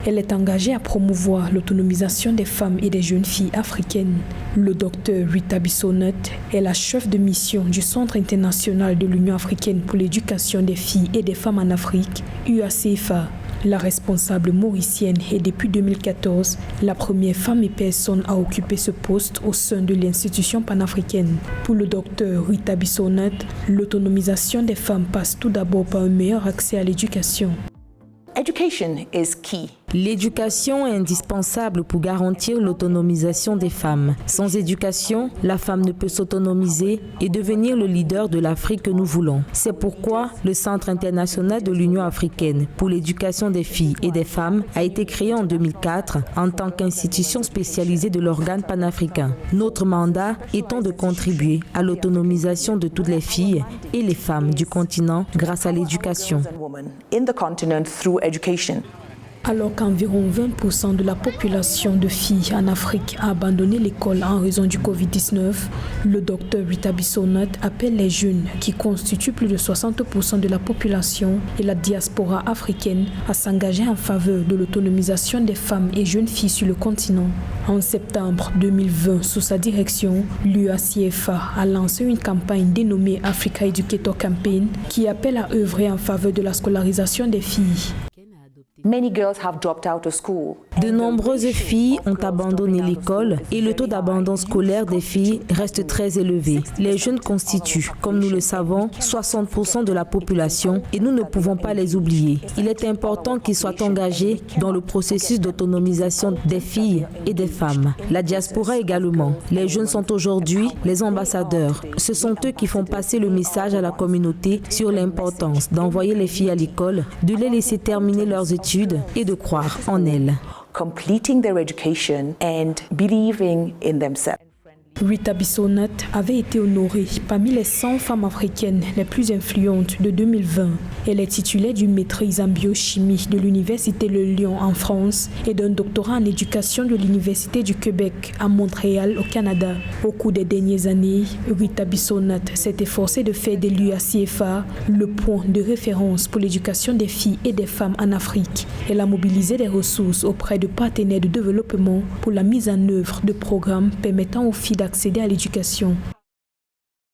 Elle est engagée à promouvoir l'autonomisation des femmes et des jeunes filles africaines. Le docteur Rita Bissonnette est la chef de mission du Centre international de l'Union africaine pour l'éducation des filles et des femmes en Afrique, UACFA. La responsable mauricienne est depuis 2014 la première femme et personne à occuper ce poste au sein de l'institution panafricaine. Pour le docteur Rita Bissonnette, l'autonomisation des femmes passe tout d'abord par un meilleur accès à l'éducation. Education is key. L'éducation est indispensable pour garantir l'autonomisation des femmes. Sans éducation, la femme ne peut s'autonomiser et devenir le leader de l'Afrique que nous voulons. C'est pourquoi le Centre international de l'Union africaine pour l'éducation des filles et des femmes a été créé en 2004 en tant qu'institution spécialisée de l'organe panafricain. Notre mandat étant de contribuer à l'autonomisation de toutes les filles et les femmes du continent grâce à l'éducation. Alors qu'environ 20% de la population de filles en Afrique a abandonné l'école en raison du Covid-19, le docteur Rita Bissonnette appelle les jeunes, qui constituent plus de 60% de la population et la diaspora africaine, à s'engager en faveur de l'autonomisation des femmes et jeunes filles sur le continent. En septembre 2020, sous sa direction, l'UACFA a lancé une campagne dénommée Africa Educator Campaign qui appelle à œuvrer en faveur de la scolarisation des filles. Many girls have dropped out of school. De nombreuses filles ont abandonné l'école et le taux d'abandon scolaire des filles reste très élevé. Les jeunes constituent, comme nous le savons, 60% de la population et nous ne pouvons pas les oublier. Il est important qu'ils soient engagés dans le processus d'autonomisation des filles et des femmes. La diaspora également. Les jeunes sont aujourd'hui les ambassadeurs. Ce sont eux qui font passer le message à la communauté sur l'importance d'envoyer les filles à l'école, de les laisser terminer leurs études et de croire en elles. Completing their education and believing in themselves. Rita Bissonnette avait été honorée parmi les 100 femmes africaines les plus influentes de 2020. Elle est titulaire d'une maîtrise en biochimie de l'Université Le Lyon en France et d'un doctorat en éducation de l'Université du Québec à Montréal au Canada. Au cours des dernières années, Rita Bissonnette s'est efforcée de faire de l'UACFA le point de référence pour l'éducation des filles et des femmes en Afrique. Elle a mobilisé des ressources auprès de partenaires de développement pour la mise en œuvre de programmes permettant aux filles d'accéder à l'éducation.